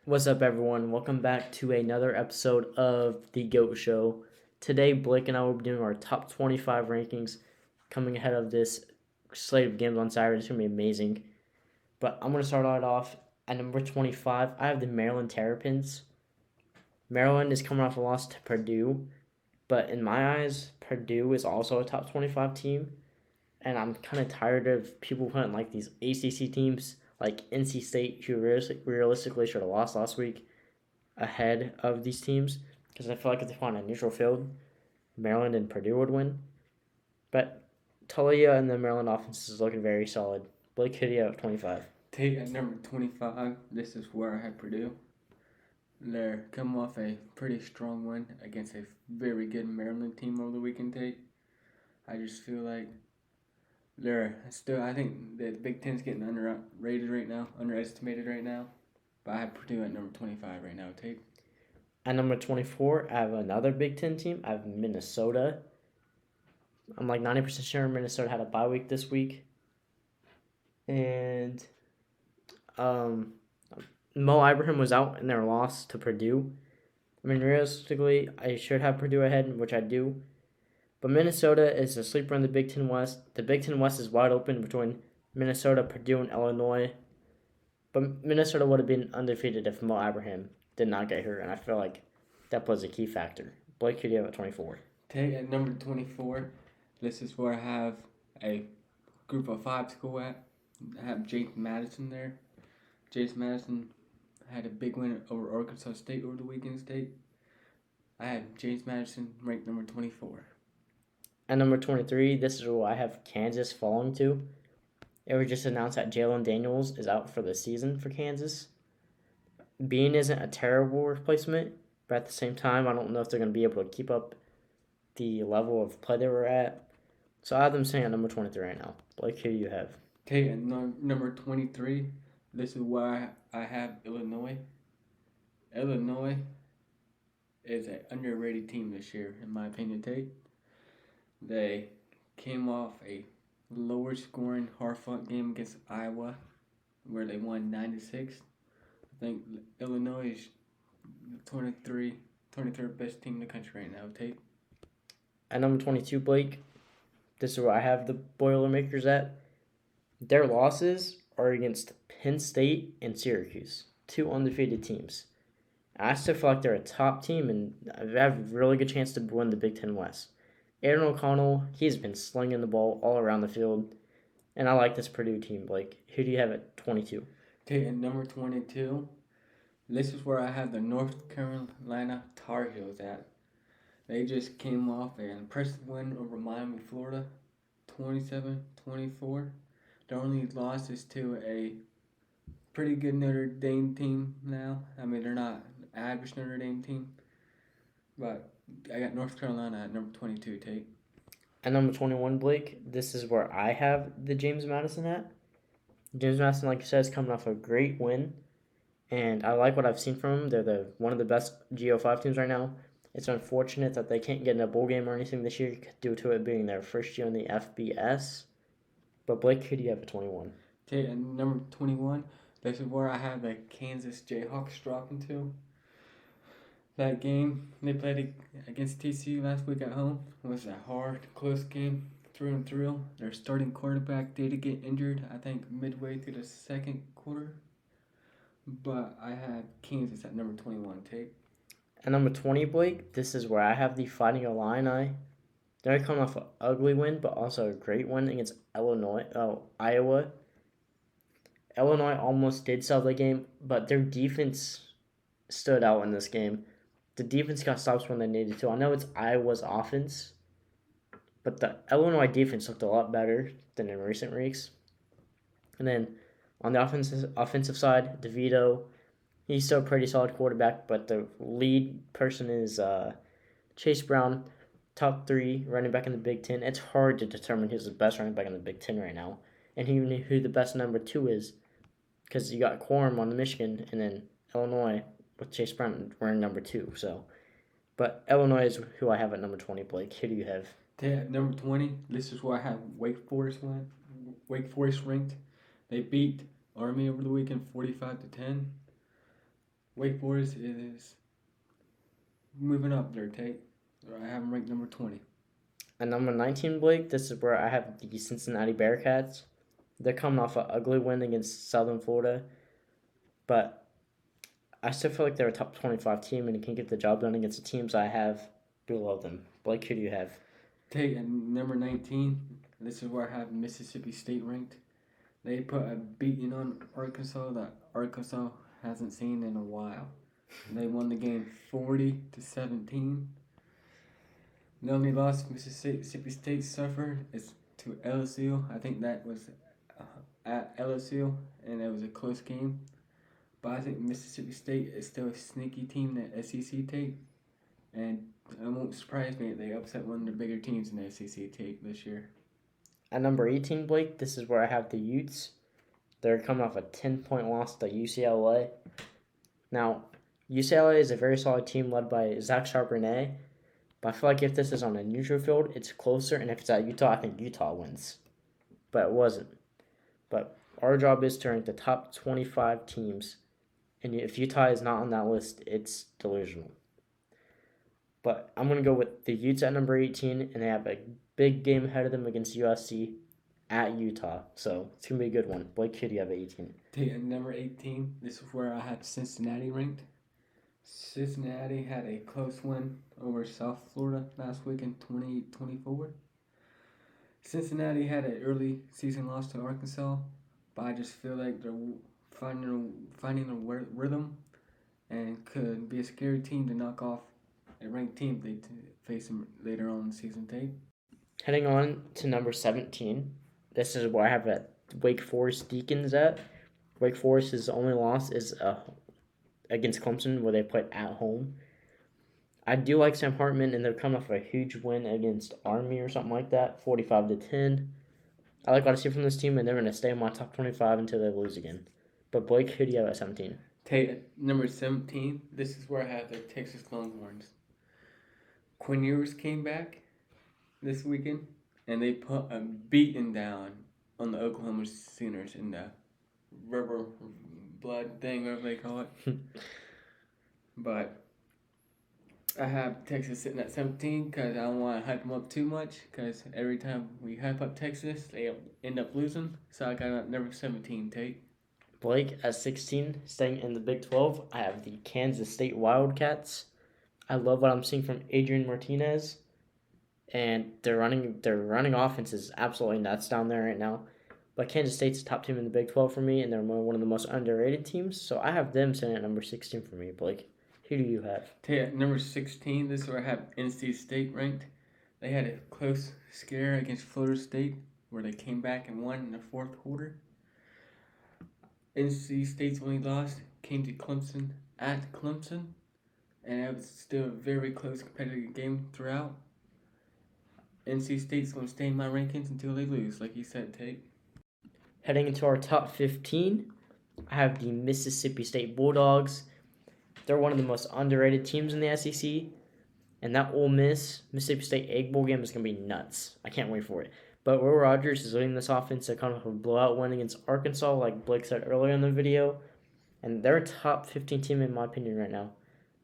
What's up, everyone? Welcome back to another episode of The GOAT Show. Today, Blake and I will be doing our top 25 rankings coming ahead of this slate of games on Saturday. It's going to be amazing. But I'm going to start it off at number 25. I have the Maryland Terrapins. Maryland is coming off a loss to Purdue, but in my eyes, Purdue is also a top 25 team. And I'm kind of tired of people putting like these ACC teams like NC State, who realistically should have lost last week, ahead of these teams because I feel like if they found a neutral field, Maryland and Purdue would win. But Talia and the Maryland offense is looking very solid. Blake Hitty at 25. Tate at number 25. This is where I have Purdue. They're coming off a pretty strong win against a very good Maryland team over the weekend, Tate. I just feel like I think the Big Ten's getting underrated right now, underestimated right now. But I have Purdue at number 25 right now, Tate. At number 24, I have another Big Ten team. I have Minnesota. I'm like 90% sure Minnesota had a bye week this week. And Mo Ibrahim was out in their loss to Purdue. I mean, realistically, I should have Purdue ahead, which I do. But Minnesota is a sleeper in the Big Ten West. The Big Ten West is wide open between Minnesota, Purdue, and Illinois. But Minnesota would have been undefeated if Mo Ibrahim did not get hurt, and I feel like that was a key factor. Blake, who do you have at 24? Tate at number 24. This is where I have a group of 5 school at. I have Jake Madison there. Jace Madison had a big win over Arkansas State over the weekend, State. I have James Madison ranked number 24. At number 23, this is where I have Kansas falling to. It was just announced that Jalen Daniels is out for the season for Kansas. Bean isn't a terrible replacement, but at the same time, I don't know if they're going to be able to keep up the level of play they were at. So I have them sitting at number 23 right now. Blake, who do you have? Okay, at number 23, this is why I have Illinois. Illinois is an underrated team this year, in my opinion, Tate. They came off a lower scoring, hard fought game against Iowa where they won 9-6. I think Illinois is 23rd best team in the country right now, Tate. At number 22, Blake, this is where I have the Boilermakers at. Their losses are against Penn State and Syracuse, 2 undefeated teams. I still feel like they're a top team and they have a really good chance to win the Big Ten West. Aaron O'Connell, he's been slinging the ball all around the field. And I like this Purdue team, Blake. Who do you have at 22? Okay, at number 22, this is where I have the North Carolina Tar Heels at. They just came off an impressive win over Miami, Florida, 27-24. Their only loss is to a pretty good Notre Dame team now. I mean, they're not an average Notre Dame team. But I got North Carolina at number 22, Tate. At number 21, Blake, this is where I have the James Madison at. James Madison, like you said, is coming off a great win. And I like what I've seen from them. They're one of the best Go5 teams right now. It's unfortunate that they can't get in a bowl game or anything this year due to it being their first year in the FBS. But Blake, who do you have at 21? Okay, at number 21, this is where I have the Kansas Jayhawks dropping to. That game they played against TCU last week at home was a hard, close game, through and through. Their starting quarterback did get injured, I think, midway through the second quarter. But I had Kansas at number 21, Tate. At number 20, Blake, this is where I have the Fighting Illini. They're coming off an ugly win, but also a great win against Iowa. Illinois almost did sell the game, but their defense stood out in this game. The defense got stops when they needed to. I know it's Iowa's offense, but the Illinois defense looked a lot better than in recent weeks. And then on the offensive side, DeVito, he's still a pretty solid quarterback, but the lead person is Chase Brown, top 3 running back in the Big Ten. It's hard to determine who's the best running back in the Big Ten right now, and who the best number 2 is, because you got Quorum on the Michigan, and then Illinois with Chase Brown wearing number 2. But Illinois is who I have at number 20. Blake, who do you have? At number 20, this is where I have Wake Forest ranked. They beat Army over the weekend 45-10. Wake Forest is moving up there, Tate. I have them ranked number 20. At number 19, Blake, this is where I have the Cincinnati Bearcats. They're coming off an ugly win against Southern Florida, but I still feel like they're a top 25 team and can get the job done against the teams I have below them. Blake, who do you have? Tate at number 19. This is where I have Mississippi State ranked. They put a beating on Arkansas that Arkansas hasn't seen in a while. They won the game 40-17. The only loss Mississippi State suffered is to LSU. I think that was at LSU, and it was a close game. But I think Mississippi State is still a sneaky team that SEC take, and it won't surprise me if they upset one of the bigger teams in the SEC take this year. At number 18, Blake, this is where I have the Utes. They're coming off a 10-point loss to UCLA. Now, UCLA is a very solid team led by Zach Charbonnet, but I feel like if this is on a neutral field, it's closer, and if it's at Utah, I think Utah wins. But it wasn't. But our job is to rank the top 25 teams, and if Utah is not on that list, it's delusional. But I'm going to go with the Utes at number 18, and they have a big game ahead of them against USC at Utah. So it's going to be a good one. Blake, who do you have at 18? At number 18, this is where I have Cincinnati ranked. Cincinnati had a close win over South Florida last week in 2024. Cincinnati had an early season loss to Arkansas, but I just feel like they're finding their rhythm and could be a scary team to knock off a ranked team they face them later on in the season. Tape. Heading on to number 17, this is where I have at Wake Forest Deacons at. Wake Forest's only loss is against Clemson, where they played at home. I do like Sam Hartman, and they're coming off a huge win against Army or something like that, 45-10. I like what I see from this team, and they're going to stay in my top 25 until they lose again. But Blake, who do you have at 17? Tate, number 17, this is where I have the Texas Longhorns. Quinn Ewers came back this weekend, and they put a beating down on the Oklahoma Sooners in the rubber blood thing, whatever they call it. But I have Texas sitting at 17 because I don't want to hype them up too much, because every time we hype up Texas, they end up losing. So I got number 17, Tate. Blake at 16, staying in the Big 12, I have the Kansas State Wildcats. I love what I'm seeing from Adrian Martinez, and their running offense is absolutely nuts down there right now. But Kansas State's the top team in the Big 12 for me, and they're one of the most underrated teams, so I have them sitting at number 16 for me. Blake, who do you have? At number 16, this is where I have NC State ranked. They had a close scare against Florida State, where they came back and won in the fourth quarter. NC State's only loss came to Clemson at Clemson, and it was still a very close competitive game throughout. NC State's going to stay in my rankings until they lose, like you said, Tate. Heading into our top 15, I have the Mississippi State Bulldogs. They're one of the most underrated teams in the SEC, and that Ole Miss Mississippi State Egg Bowl game is going to be nuts. I can't wait for it. But Will Rogers is leading this offense to come up with a blowout win against Arkansas, like Blake said earlier in the video, and they're a top 15 team in my opinion right now.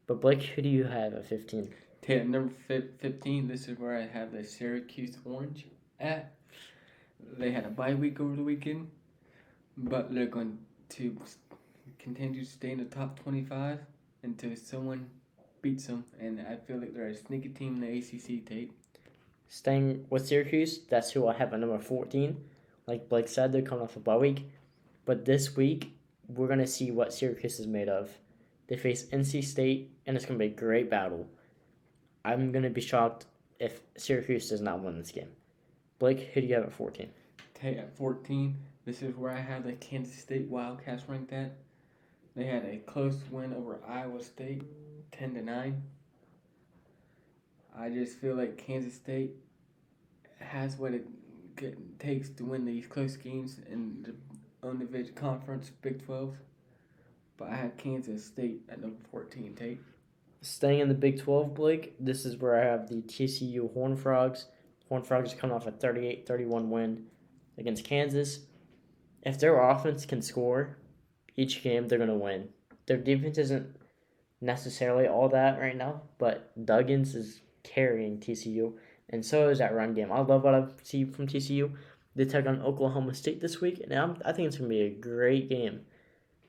But Blake, who do you have at 15? At number 15, this is where I have the Syracuse Orange at. They had a bye week over the weekend, but they're going to continue to stay in the top 25 until someone beats them, and I feel like they're a sneaky team in the ACC, Tate. Staying with Syracuse, that's who I have at number 14. Like Blake said, they're coming off a bye week, but this week we're going to see what Syracuse is made of. They face NC State, and it's going to be a great battle. I'm going to be shocked if Syracuse does not win this game. Blake, who do you have at 14? At 14, this is where I have the Kansas State Wildcats ranked at. They had a close win over Iowa State, 10-9. I just feel like Kansas State has what it takes to win these close games in the individual conference, Big 12. But I have Kansas State at number 14, Tate. Staying in the Big 12, Blake, this is where I have the TCU Horned Frogs. Horned Frogs are coming off a 38-31 win against Kansas. If their offense can score each game, they're going to win. Their defense isn't necessarily all that right now, but Duggins is carrying TCU, and so is that run game. I love what I see from TCU. They take on Oklahoma State this week, and I think it's going to be a great game.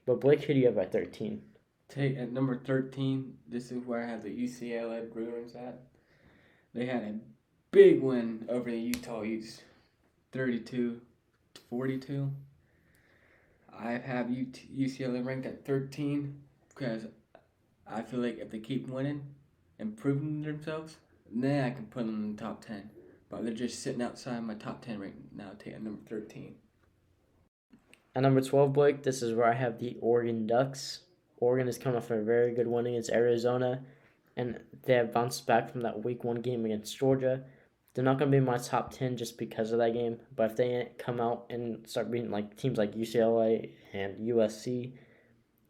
But Blake, who do you have at 13? Take at number 13. This is where I have the UCLA Bruins at. They had a big win over the Utah Utes, 32-42. I have UCLA ranked at 13 because I feel like if they keep winning and proving themselves, then I can put them in the top 10. But they're just sitting outside my top 10 right now, taking number 13. At number 12, Blake, this is where I have the Oregon Ducks. Oregon is coming off a very good win against Arizona, and they have bounced back from that week 1 game against Georgia. They're not going to be in my top 10 just because of that game, but if they come out and start beating like teams like UCLA and USC,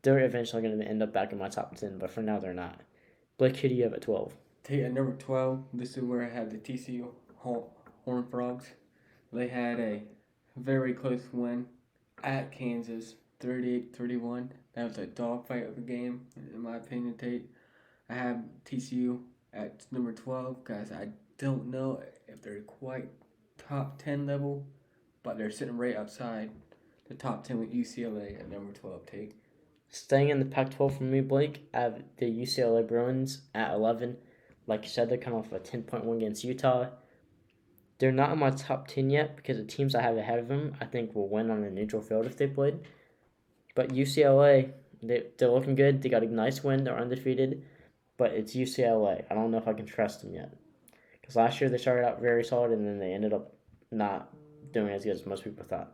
they're eventually going to end up back in my top 10, but for now they're not. Blake, who do you have at 12? At number 12, this is where I have the TCU Horned Frogs. They had a very close win at Kansas, 38-31. That was a dogfight of a game, in my opinion, Tate. I have TCU at number 12 because I don't know if they're quite top 10 level, but they're sitting right outside the top 10 with UCLA at number 12, Tate. Staying in the Pac-12 for me, Blake, I have the UCLA Bruins at 11. Like you said, they're coming off a 10-point win against Utah. They're not in my top 10 yet because the teams I have ahead of them, I think, will win on a neutral field if they played. But UCLA, they're looking good. They got a nice win. They're undefeated. But it's UCLA. I don't know if I can trust them yet. Because last year they started out very solid and then they ended up not doing as good as most people thought.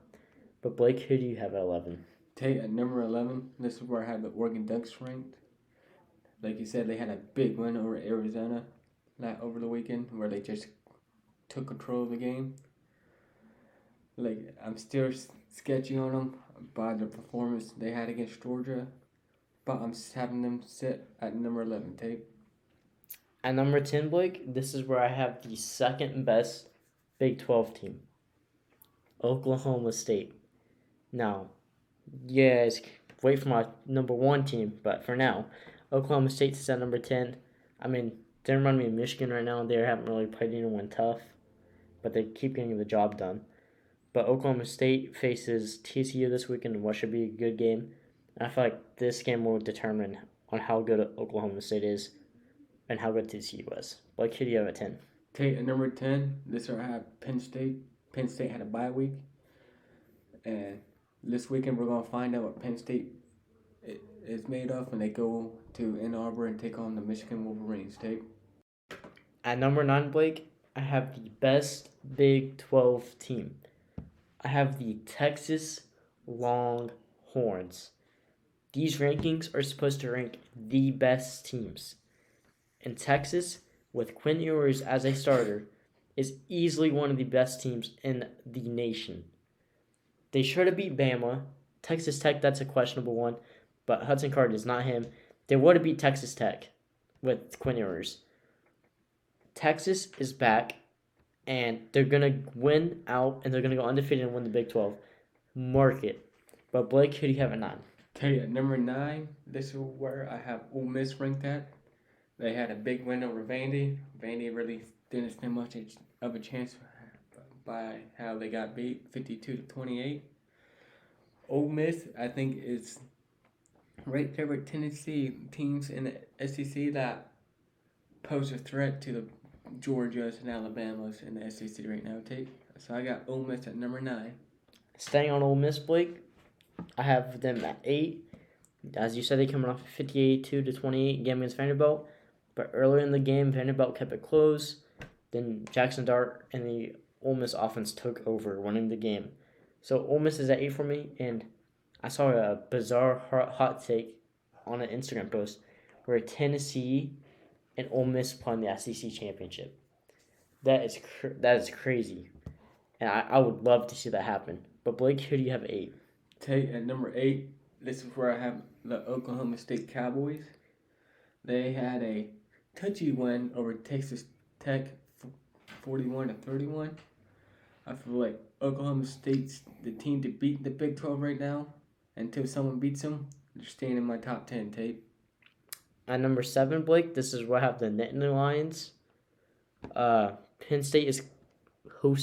But Blake, who do you have at 11? Tate at number 11. This is where I have the Oregon Ducks ranked. Like you said, they had a big win over Arizona over the weekend where they just took control of the game. Like, I'm still sketchy on them by the performance they had against Georgia, but I'm having them sit at number 11, Tate. At number 10, Blake, this is where I have the second best Big 12 team, Oklahoma State. Now, yes, wait for my number 1 team, but for now, Oklahoma State is at number 10. I mean, they remind me of Michigan right now. They haven't really played anyone tough, but they keep getting the job done. But Oklahoma State faces TCU this weekend in what should be a good game. And I feel like this game will determine on how good Oklahoma State is and how good TCU is. Blake, who do you have at 10? Tate at number 10. This year I have Penn State. Penn State had a bye week. And this weekend we're going to find out what Penn State is made of when they go to Ann Arbor and take on the Michigan Wolverines, Tate. At number 9, Blake, I have the best Big 12 team. I have the Texas Longhorns. These rankings are supposed to rank the best teams. And Texas, with Quinn Ewers as a starter, is easily one of the best teams in the nation. They should have beat Bama. Texas Tech, that's a questionable one, but Hudson Card is not him. They would have beat Texas Tech with Quinn Ewers. Texas is back, and they're going to win out, and they're going to go undefeated and win the Big 12. Mark it. But Blake, who do you have at 9? Tate at number 9. This is where I have Ole Miss ranked at. They had a big win over Vandy. Vandy really didn't stand much of a chance by how they got beat, 52-28. Ole Miss, I think, is right there with Tennessee teams in the SEC that pose a threat to the Georgias and Alabamas in the SEC right now, Tate. So I got Ole Miss at number 9. Staying on Ole Miss, Blake, I have them at 8. As you said, they coming off a 58-28 game against Vanderbilt. But earlier in the game, Vanderbilt kept it close. Then Jackson Dart and the Ole Miss offense took over, winning the game. So Ole Miss is at 8 for me, and I saw a bizarre hot take on an Instagram post where Tennessee and Ole Miss playing the SEC championship. That is crazy, and I would love to see that happen. But Blake, who do you have at 8? Tate at number 8. This is where I have the Oklahoma State Cowboys. They had a touchy win over Texas Tech, 41-31. I feel like Oklahoma State's the team to beat the Big 12 right now. Until someone beats them, they're staying in my top 10, Tate. At number 7, Blake, this is where I have the Nittany Lions. Penn State is going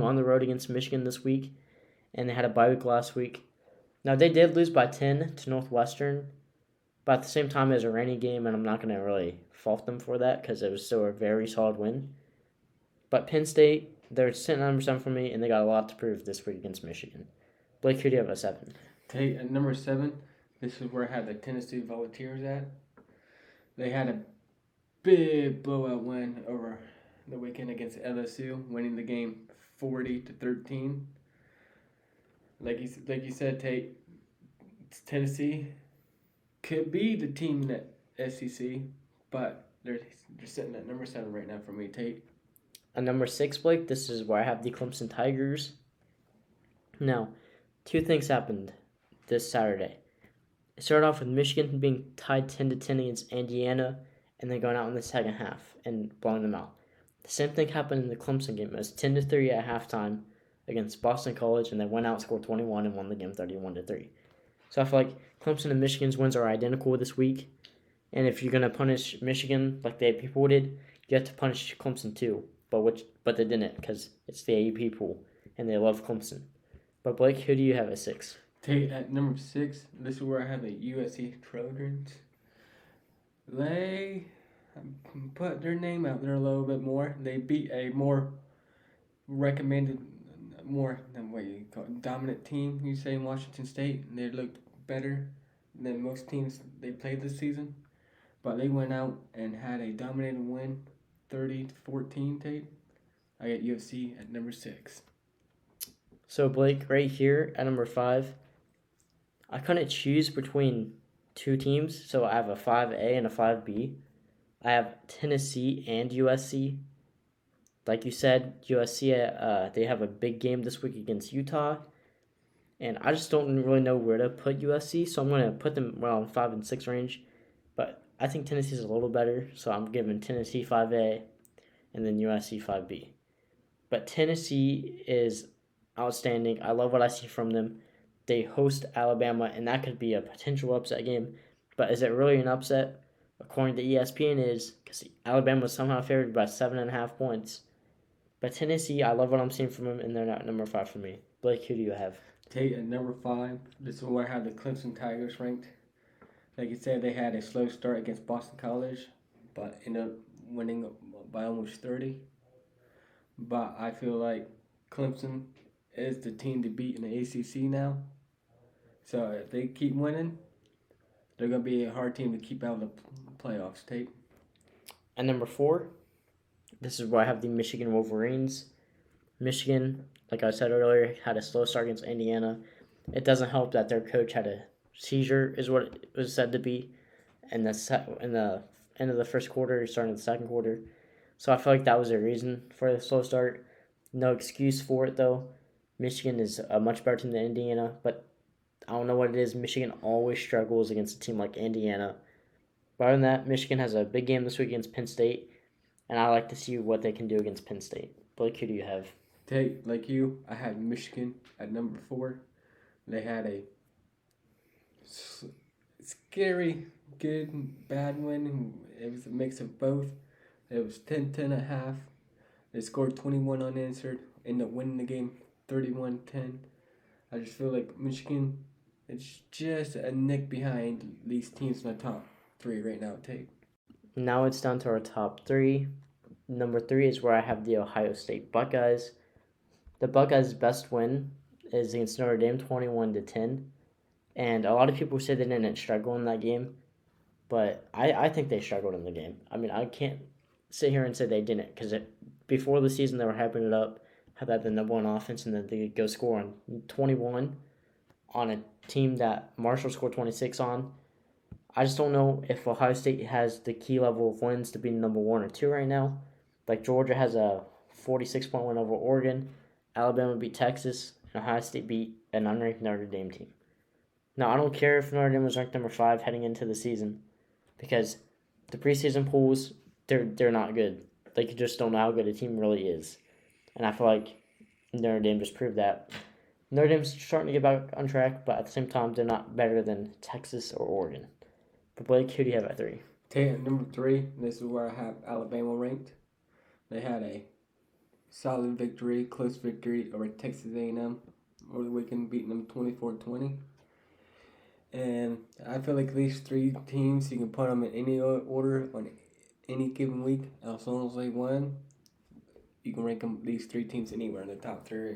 on the road against Michigan this week, and they had a bye week last week. Now, they did lose by 10 to Northwestern, but at the same time, it was a rainy game, and I'm not going to really fault them for that because it was still a very solid win. But Penn State, they're sitting at number 7 for me, and they got a lot to prove this week against Michigan. Blake, who do you have at 7? Tate, at number 7, this is where I had the Tennessee Volunteers at. They had a big blowout win over the weekend against LSU, winning the game 40-13. Like you said, Tate, Tennessee could be the team in the SEC, but they're sitting at number 7 right now for me, Tate. At number 6, Blake, this is where I have the Clemson Tigers. Now, 2 things happened this Saturday. It started off with Michigan being tied 10-10 against Indiana, and then going out in the second half and blowing them out. The same thing happened in the Clemson game. It was 10-3 at halftime against Boston College, and they went out, scored 21, and won the game 31-3. So I feel like Clemson and Michigan's wins are identical this week, and if you're gonna punish Michigan like the AP pool did, you have to punish Clemson too. But they didn't because it's the AP pool, and they love Clemson. But Blake, who do you have at 6? Tate, at number 6, this is where I have the USC Trojans. They put their name out there a little bit more. They beat a more dominant team, you say, in Washington State. And they looked better than most teams they played this season. But they went out and had a dominating win, 30-14, Tate. I got USC at number 6. So Blake, right here at number 5, I couldn't choose between 2 teams, so I have a 5A and a 5B. I have Tennessee and USC. Like you said, USC, they have a big game this week against Utah, and I just don't really know where to put USC, so I'm going to put them around 5 and 6 range. But I think Tennessee's a little better, so I'm giving Tennessee 5A and then USC 5B. But Tennessee is outstanding. I love what I see from them. They host Alabama, and that could be a potential upset game. But is it really an upset? According to ESPN, it is, because Alabama was somehow favored by 7.5 points. But Tennessee, I love what I'm seeing from them, and they're not number 5 for me. Blake, who do you have? Tate, at number 5, this is where I have the Clemson Tigers ranked. Like you said, they had a slow start against Boston College, but ended up winning by almost 30. But I feel like Clemson is the team to beat in the ACC now. So if they keep winning, they're going to be a hard team to keep out of the playoffs, Tate. At number 4, this is where I have the Michigan Wolverines. Michigan, like I said earlier, had a slow start against Indiana. It doesn't help that their coach had a seizure, is what it was said to be, in the end of the first quarter, starting the second quarter. So I feel like that was a reason for the slow start. No excuse for it, though. Michigan is a much better team than Indiana, but I don't know what it is. Michigan always struggles against a team like Indiana. But other than that, Michigan has a big game this week against Penn State, and I like to see what they can do against Penn State. Blake, who do you have? Tate, like you, I had Michigan at number 4. They had a scary, good, and bad win. It was a mix of both. It was 10-10 at half. They scored 21 unanswered, ended up winning the game 31-10. I just feel like Michigan is just a nick behind these teams in the top 3 right now, Tate. Now it's down to our top 3. Number 3 is where I have the Ohio State Buckeyes. The Buckeyes' best win is against Notre Dame, 21-10. And a lot of people say they didn't struggle in that game, but I think they struggled in the game. I mean, I can't sit here and say they didn't, because before the season they were hyping it up, had that the number 1 offense, and then they could go score on 21 on a team that Marshall scored 26 on. I just don't know if Ohio State has the key level of wins to be number 1 or 2 right now. Like Georgia has a 46-point win over Oregon, Alabama beat Texas, and Ohio State beat an unranked Notre Dame team. Now, I don't care if Notre Dame was ranked number 5 heading into the season, because the preseason polls, they're not good. Like, you just don't know how good a team really is. And I feel like Notre Dame just proved that. Notre Dame's starting to get back on track, but at the same time, they're not better than Texas or Oregon. But Blake, who do you have at 3? Number 3, this is where I have Alabama ranked. They had a solid victory, close victory over Texas A&M over the weekend, beating them 24-20. And I feel like these 3 teams, you can put them in any order on any given week. As long as they win, you can rank them, these 3 teams anywhere in the top 3.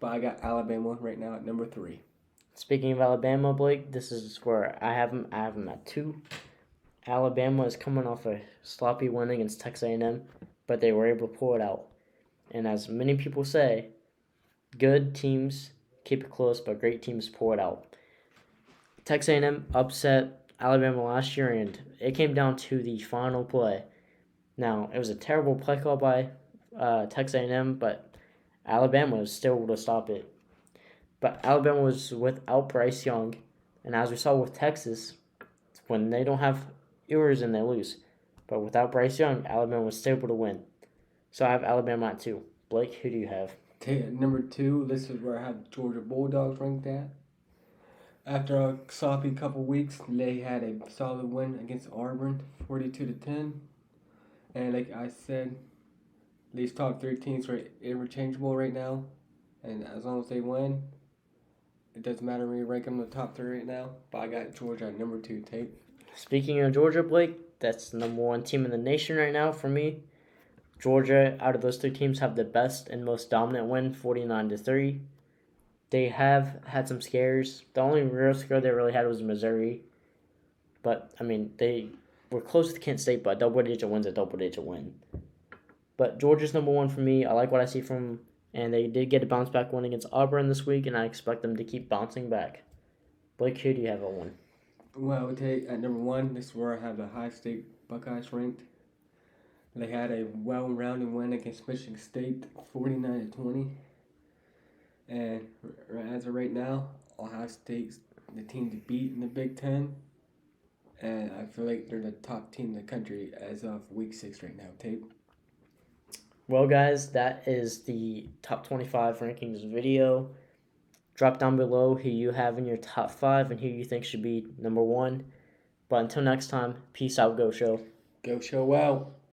But I got Alabama right now at number 3. Speaking of Alabama, Blake, this is where I have them. I have them at 2. Alabama is coming off a sloppy win against Texas A&M, but they were able to pull it out. And as many people say, good teams keep it close, but great teams pull it out. Texas A&M upset Alabama last year, and it came down to the final play. Now, it was a terrible play call by Texas A&M, but Alabama was still able to stop it. But Alabama was without Bryce Young, and as we saw with Texas, when they don't have Ewers and they lose. But without Bryce Young, Alabama was still able to win. So I have Alabama at 2. Blake, who do you have? Number 2, this is where I have Georgia Bulldogs ranked at. After a sloppy couple weeks, they had a solid win against Auburn, 42-10. And like I said, these top 3 teams are interchangeable right now. And as long as they win, it doesn't matter when you rank them in the top 3 right now. But I got Georgia at number 2, Tate. Speaking of Georgia, Blake, that's the number 1 team in the nation right now for me. Georgia, out of those 3 teams, have the best and most dominant win, 49-3. They have had some scares. The only real scare they really had was Missouri. But, I mean, they were close to Kent State, but double-digit win's a double-digit win. But Georgia's number 1 for me. I like what I see from them. And they did get a bounce-back win against Auburn this week, and I expect them to keep bouncing back. Blake, who do you have at 1? Well, Tate, at number 1, this is where I have the Ohio State Buckeyes ranked. They had a well-rounded win against Michigan State, 49-20. And as of right now, Ohio State's the team to beat in the Big Ten. And I feel like they're the top team in the country as of week 6 right now, Tate. Well, guys, that is the top 25 rankings video. Drop down below who you have in your top 5 and who you think should be number 1. But until next time, peace out, Go Show. Go Show out.